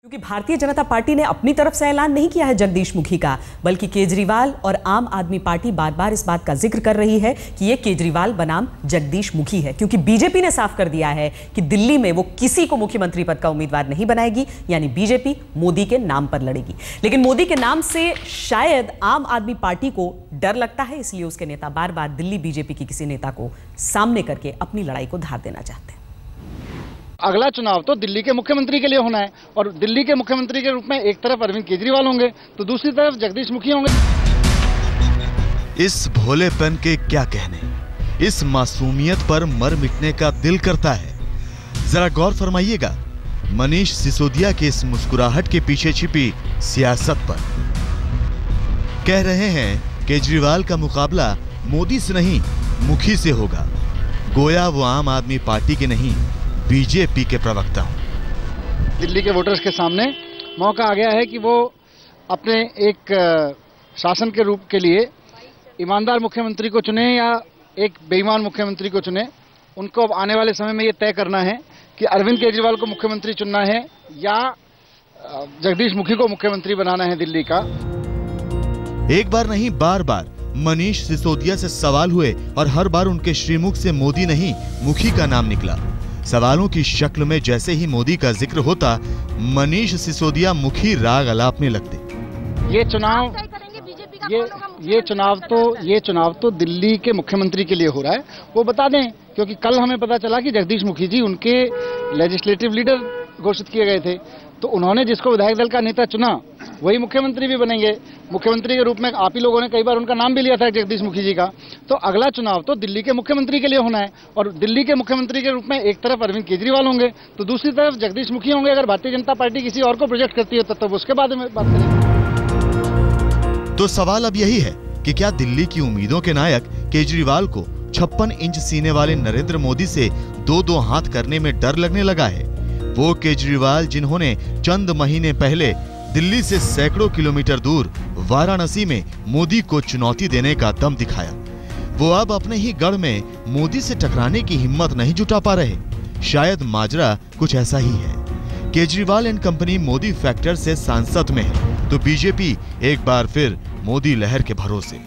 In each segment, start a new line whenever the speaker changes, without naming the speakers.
क्योंकि भारतीय जनता पार्टी ने अपनी तरफ से ऐलान नहीं किया है जगदीश मुखी का, बल्कि केजरीवाल और आम आदमी पार्टी बार बार इस बात का जिक्र कर रही है कि ये केजरीवाल बनाम जगदीश मुखी है। क्योंकि बीजेपी ने साफ कर दिया है कि दिल्ली में वो किसी को मुख्यमंत्री पद का उम्मीदवार नहीं बनाएगी, यानी बीजेपी मोदी के नाम पर लड़ेगी। लेकिन मोदी के नाम से शायद आम आदमी पार्टी को डर लगता है, इसलिए उसके नेता बार बार दिल्ली बीजेपी की किसी नेता को सामने करके अपनी लड़ाई को धार देना चाहते हैं।
अगला चुनाव तो दिल्ली के मुख्यमंत्री के लिए होना है और दिल्ली के मुख्यमंत्री के रूप में एक तरफ अरविंद केजरीवाल होंगे तो दूसरी तरफ जगदीश मुखी होंगे।
इस भोलेपन के क्या कहने, इस मासूमियत पर मर मिटने का दिल करता है। जरा गौर फरमाइएगा मनीष सिसोदिया के इस मुस्कुराहट के पीछे छिपी सियासत पर। कह रहे हैं केजरीवाल का मुकाबला मोदी से नहीं मुखी से होगा, गोया वो आम आदमी पार्टी के नहीं बीजेपी के प्रवक्ता हूं।
दिल्ली के वोटर्स के सामने मौका आ गया है कि वो अपने एक शासन के रूप के लिए ईमानदार मुख्यमंत्री को चुने या एक बेईमान मुख्यमंत्री को चुने। उनको अब आने वाले समय में ये तय करना है कि अरविंद केजरीवाल को मुख्यमंत्री चुनना है या जगदीश मुखी को मुख्यमंत्री बनाना है दिल्ली का।
एक बार नहीं बार बार मनीष सिसोदिया से सवाल हुए और हर बार उनके श्रीमुख से मोदी नहीं मुखी का नाम निकला। सवालों की शक्ल में जैसे ही मोदी का जिक्र होता, मनीष सिसोदिया मुखी राग अलापने लगते।
ये चुनाव तो दिल्ली के मुख्यमंत्री के लिए हो रहा है, वो बता दें। क्योंकि कल हमें पता चला कि जगदीश मुखी जी उनके लेजिस्लेटिव लीडर घोषित किए गए थे, तो उन्होंने जिसको विधायक दल का नेता चुना वही मुख्यमंत्री भी बनेंगे। मुख्यमंत्री के रूप में आप ही लोगों ने कई बार उनका नाम भी लिया था जगदीश मुखी जी का। तो अगला चुनाव तो दिल्ली के मुख्यमंत्री के लिए होना है और दिल्ली के मुख्यमंत्री के रूप में एक तरफ अरविंद केजरीवाल होंगे तो दूसरी तरफ जगदीश मुखी होंगे। अगर भारतीय जनता पार्टी किसी और को प्रोजेक्ट करती है तब उसके बारे में बात करेंगे।
तो सवाल अब यही है कि क्या दिल्ली की उम्मीदों के नायक केजरीवाल को 56 इंच सीने वाले नरेंद्र मोदी से दो हाथ करने में डर लगने लगा है? वो केजरीवाल जिन्होंने चंद महीने पहले दिल्ली से सैकड़ों किलोमीटर दूर वाराणसी में मोदी को चुनौती देने का दम दिखाया, वो अब अपने ही गढ़ में मोदी से टकराने की हिम्मत नहीं जुटा पा रहे। शायद माजरा कुछ ऐसा ही है। Kejriwal and company Modi factor से सांसद में है तो बीजेपी एक बार फिर मोदी लहर के भरोसे।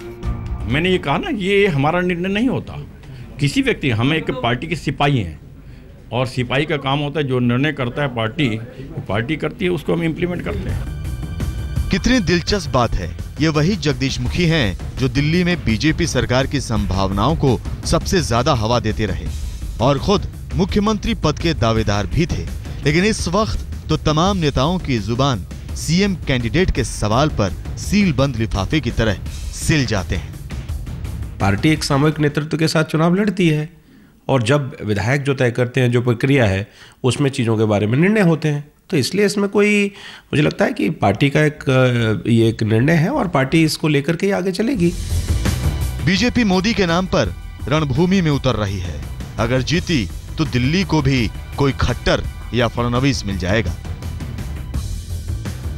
मैंने ये कहा ना, ये हमारा निर्णय नहीं होता किसी व्यक्ति, हम एक पार्टी के सिपाही हैं और सिपाही का काम होता है जो निर्णय करता है पार्टी करती है उसको हम इम्प्लीमेंट करते हैं।
कितनी दिलचस्प बात है, ये वही जगदीश मुखी हैं जो दिल्ली में बीजेपी सरकार की संभावनाओं को सबसे ज्यादा हवा देते रहे और खुद मुख्यमंत्री पद के दावेदार भी थे। लेकिन इस वक्त तो तमाम नेताओं की जुबान सीएम कैंडिडेट के सवाल पर सील बंद लिफाफे की तरह सिल जाते हैं।
पार्टी एक सामूहिक नेतृत्व के साथ चुनाव लड़ती है और जब विधायक जो तय करते हैं, जो प्रक्रिया है उसमें चीज़ों के बारे में निर्णय होते हैं, तो इसलिए इसमें कोई, मुझे लगता है कि पार्टी का ये एक निर्णय है और पार्टी इसको लेकर के आगे चलेगी।
बीजेपी मोदी के नाम पर रणभूमि में उतर रही है। अगर जीती तो दिल्ली को भी कोई खट्टर या फडणवीस मिल जाएगा।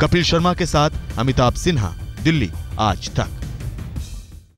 कपिल शर्मा के साथ अमिताभ सिन्हा, दिल्ली आज तक।